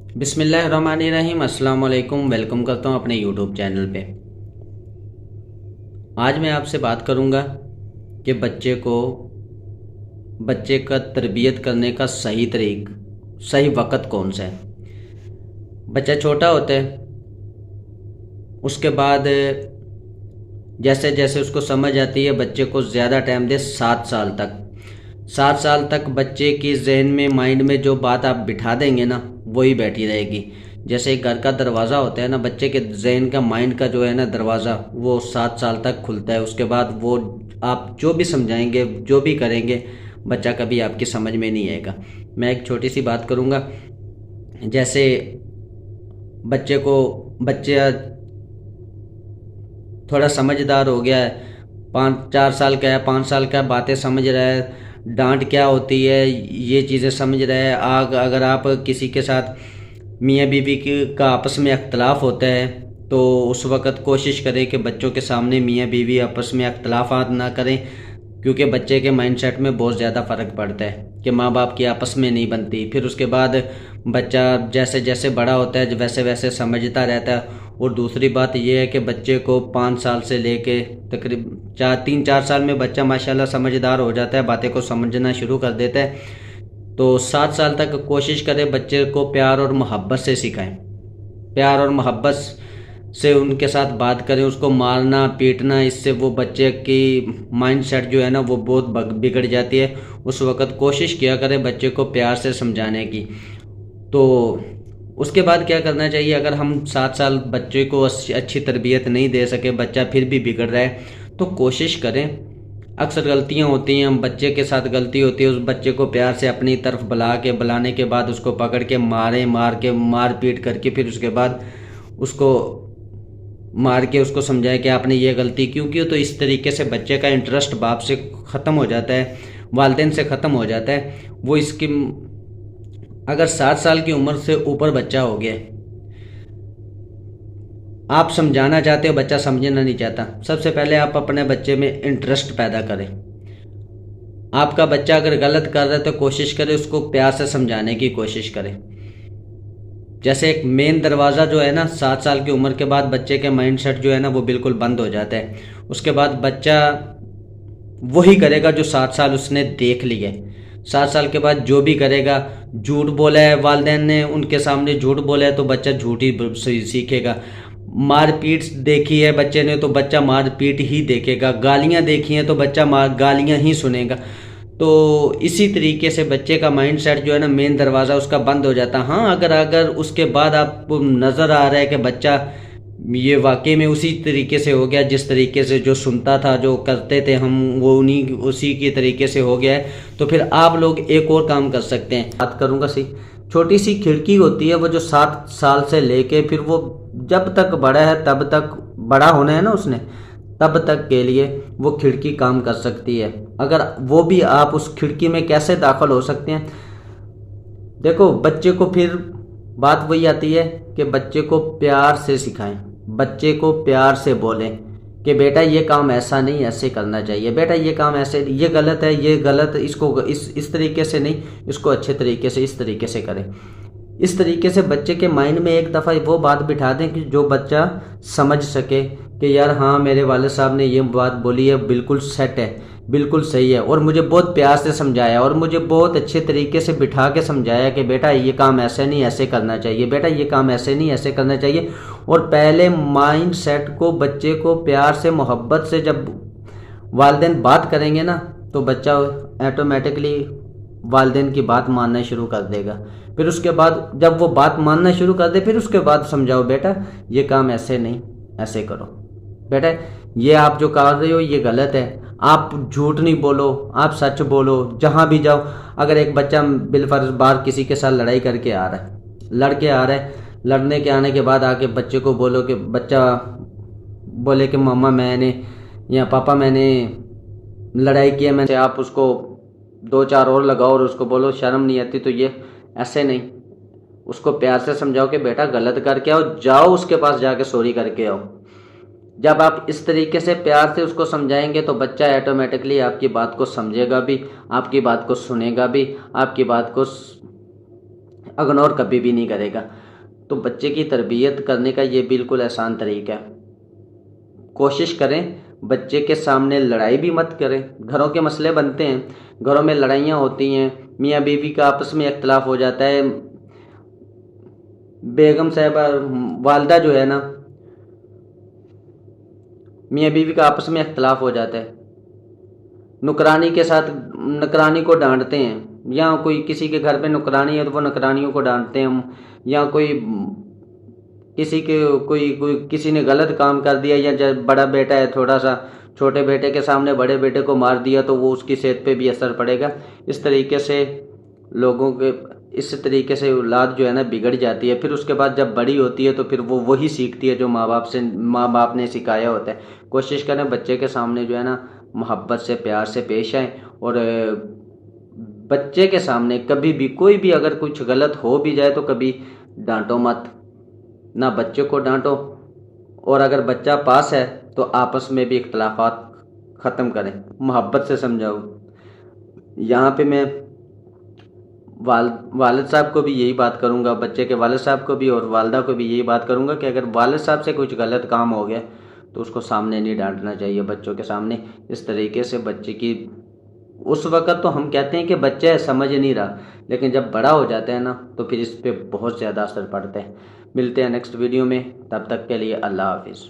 بسم اللہ الرحمن الرحیم۔ السلام علیکم، ویلکم کرتا ہوں اپنے یوٹیوب چینل پہ۔ آج میں آپ سے بات کروں گا کہ بچے کا تربیت کرنے کا صحیح وقت کون سا ہے۔ بچہ چھوٹا ہوتا ہے، اس کے بعد جیسے جیسے اس کو سمجھ آتی ہے بچے کو زیادہ ٹائم دے 7 سال تک۔ 7 سال تک بچے کی ذہن میں مائنڈ میں جو بات آپ بٹھا دیں گے نا وہی بیٹھی رہے گی۔ جیسے ایک گھر کا دروازہ ہوتا ہے نا، بچے کے ذہن کا مائنڈ کا جو ہے نا دروازہ وہ 7 سال تک کھلتا ہے۔ اس کے بعد وہ آپ جو بھی سمجھائیں گے، جو بھی کریں گے، بچہ کبھی آپ کی سمجھ میں نہیں آئے گا۔ میں ایک چھوٹی سی بات کروں گا۔ جیسے بچہ تھوڑا سمجھدار ہو گیا ہے، 4 سال کا ہے، 5 سال کا ہے، باتیں سمجھ رہا ہے، ڈانٹ کیا ہوتی ہے یہ چیزیں سمجھ رہا ہے۔ اگر آپ کسی کے ساتھ میاں بیوی کا آپس میں اختلاف ہوتا ہے تو اس وقت کوشش کریں کہ بچوں کے سامنے میاں بیوی آپس میں اختلافات نہ کریں، کیونکہ بچے کے مائنڈ سیٹ میں بہت زیادہ فرق پڑتا ہے کہ ماں باپ کی آپس میں نہیں بنتی۔ پھر اس کے بعد بچہ جیسے جیسے بڑا ہوتا ہے ویسے ویسے سمجھتا رہتا ہے۔ اور دوسری بات یہ ہے کہ بچے کو 5 سال سے لے کے تقریباً 3-4 سال میں بچہ ماشاءاللہ سمجھدار ہو جاتا ہے، باتیں کو سمجھنا شروع کر دیتا ہے۔ تو 7 سال تک کوشش کرے بچے کو پیار اور محبت سے سکھائیں، پیار اور محبت سے ان کے ساتھ بات کریں۔ اس کو مارنا پیٹنا، اس سے وہ بچے کی مائنڈ سیٹ جو ہے نا وہ بہت بگڑ جاتی ہے۔ اس وقت کوشش کیا کرے بچے کو پیار سے سمجھانے کی۔ تو اس کے بعد کیا کرنا چاہیے؟ اگر ہم 7 سال بچے کو اچھی تربیت نہیں دے سکے، بچہ پھر بھی بگڑ رہا ہے، تو کوشش کریں۔ اکثر غلطیاں ہوتی ہیں، بچے کے ساتھ غلطی ہوتی ہے، اس بچے کو پیار سے اپنی طرف بلانے کے بعد اس کو پکڑ کے مار پیٹ کر کے، پھر اس کے بعد اس کو مار کے اس کو سمجھائے کہ آپ نے یہ غلطی کیوں کی۔ تو اس طریقے سے بچے کا انٹرسٹ باپ سے ختم ہو جاتا ہے، والدین سے ختم ہو جاتا ہے۔ وہ اس کی اگر 7 سال کی عمر سے اوپر بچہ ہو گیا، آپ سمجھانا چاہتے ہو، بچہ سمجھنا نہیں چاہتا، سب سے پہلے آپ اپنے بچے میں انٹرسٹ پیدا کریں۔ آپ کا بچہ اگر غلط کر رہا ہے تو کوشش کرے اس کو پیار سے سمجھانے کی کوشش کرے۔ جیسے ایک مین دروازہ جو ہے نا 7 سال کی عمر کے بعد بچے کے مائنڈ سیٹ جو ہے نا وہ بالکل بند ہو جاتا ہے۔ اس کے بعد بچہ وہی کرے گا جو 7 سال اس نے دیکھ لیے۔ 7 سال کے بعد جو بھی کرے گا، جھوٹ بولا ہے والدین نے ان کے سامنے جھوٹ بولا ہے تو بچہ جھوٹ ہی سیکھے گا۔ مار پیٹ دیکھی ہے بچے نے تو بچہ مار پیٹ ہی دیکھے گا۔ گالیاں دیکھی ہیں تو بچہ گالیاں ہی سنے گا۔ تو اسی طریقے سے بچے کا مائنڈ سیٹ جو ہے نا مین دروازہ اس کا بند ہو جاتا ہے۔ ہاں اگر اس کے بعد آپ کو نظر آ رہا ہے کہ بچہ یہ واقعی میں اسی طریقے سے ہو گیا جس طریقے سے جو سنتا تھا، جو کرتے تھے ہم، وہ اسی کے طریقے سے ہو گیا ہے، تو پھر آپ لوگ ایک اور کام کر سکتے ہیں۔ بات کروں گا چھوٹی سی کھڑکی ہوتی ہے، وہ جو 7 سال سے لے کے پھر وہ جب تک بڑا ہے تب تک بڑا ہونا ہے نا اس نے، تب تک کے لیے وہ کھڑکی کام کر سکتی ہے۔ اگر وہ بھی آپ اس کھڑکی میں کیسے داخل ہو سکتے ہیں؟ دیکھو بچے کو پھر بات وہی آتی ہے کہ بچے کو پیار سے سکھائیں، بچے کو پیار سے بولیں کہ بیٹا یہ کام ایسا نہیں، ایسے کرنا چاہیے، بیٹا یہ کام ایسے، یہ غلط ہے، یہ غلط، اس کو اس طریقے سے نہیں، اس کو اچھے طریقے سے اس طریقے سے کریں۔ اس طریقے سے بچے کے مائنڈ میں ایک دفعہ وہ بات بٹھا دیں کہ جو بچہ سمجھ سکے کہ یار ہاں میرے والد صاحب نے یہ بات بولی ہے، بالکل سیٹ ہے، بالکل صحیح ہے، اور مجھے بہت پیار سے سمجھایا اور مجھے بہت اچھے طریقے سے بٹھا کے سمجھایا کہ بیٹا یہ کام ایسے نہیں ایسے کرنا چاہیے، بیٹا یہ کام ایسے نہیں ایسے کرنا چاہیے۔ اور پہلے مائنڈ سیٹ کو بچے کو پیار سے محبت سے جب والدین بات کریں گے نا تو بچہ ایٹومیٹکلی والدین کی بات ماننا شروع کر دے گا۔ پھر اس کے بعد جب وہ بات ماننا شروع کر دے پھر اس کے بعد سمجھاؤ بیٹا یہ کام ایسے نہیں ایسے کرو، بیٹا یہ آپ جو کر رہے ہو یہ غلط ہے، آپ جھوٹ نہیں بولو، آپ سچ بولو جہاں بھی جاؤ۔ اگر ایک بچہ بالفرض باہر کسی کے ساتھ لڑائی کر کے آ رہا ہے، لڑ کے آ رہا ہے، لڑنے کے آنے کے بعد آ کے بچے کو بولو کہ بچہ بولے کہ ماما میں نے یا پاپا میں نے لڑائی کی ہے، میں سے آپ اس کو 2-4 اور لگاؤ اور اس کو بولو شرم نہیں آتی تو یہ ایسے نہیں۔ اس کو پیار سے سمجھاؤ کہ بیٹا غلط کر کے آؤ، جاؤ اس کے پاس جا کے سوری کر کے آؤ۔ جب آپ اس طریقے سے پیار سے اس کو سمجھائیں گے تو بچہ ایٹومیٹکلی آپ کی بات کو سمجھے گا بھی، آپ کی بات کو سنے گا بھی، آپ کی بات کو اگنور کبھی بھی نہیں کرے گا۔ تو بچے کی تربیت کرنے کا یہ بالکل آسان طریقہ ہے۔ کوشش کریں بچے کے سامنے لڑائی بھی مت کریں۔ گھروں کے مسئلے بنتے ہیں، گھروں میں لڑائیاں ہوتی ہیں، میاں بیوی کا آپس میں اختلاف ہو جاتا ہے، بیگم صاحبہ والدہ جو ہے نا، میاں بیوی کا آپس میں اختلاف ہو جاتا ہے، نکرانی کے ساتھ نکرانی کو ڈانٹتے ہیں، یا کوئی کسی کے گھر پہ نکرانی ہے تو وہ نکرانیوں کو ڈانٹتے ہیں، یا کوئی کسی نے غلط کام کر دیا، یا جب بڑا بیٹا ہے تھوڑا سا چھوٹے بیٹے کے سامنے بڑے بیٹے کو مار دیا تو وہ اس کی صحت پہ بھی اثر پڑے گا۔ اس طریقے سے اولاد جو ہے نا بگڑ جاتی ہے۔ پھر اس کے بعد جب بڑی ہوتی ہے تو پھر وہ وہی سیکھتی ہے جو ماں باپ نے سکھایا ہوتا ہے۔ کوشش کریں بچے کے سامنے جو ہے نا محبت سے پیار سے پیش آئیں، اور بچے کے سامنے کبھی بھی کوئی بھی اگر کچھ غلط ہو بھی جائے تو کبھی ڈانٹو مت، نہ بچے کو ڈانٹو، اور اگر بچہ پاس ہے تو آپس میں بھی اختلافات ختم کریں، محبت سے سمجھاؤ۔ یہاں پہ میں والد صاحب کو بھی یہی بات کروں گا، بچے کے والد صاحب کو بھی اور والدہ کو بھی یہی بات کروں گا کہ اگر والد صاحب سے کچھ غلط کام ہو گیا تو اس کو سامنے نہیں ڈانٹنا چاہیے، بچوں کے سامنے۔ اس طریقے سے بچے کی اس وقت تو ہم کہتے ہیں کہ بچہ سمجھ نہیں رہا، لیکن جب بڑا ہو جاتا ہے نا تو پھر اس پہ بہت زیادہ اثر پڑتا ہے۔ ملتے ہیں نیکسٹ ویڈیو میں، تب تک کے لیے اللہ حافظ۔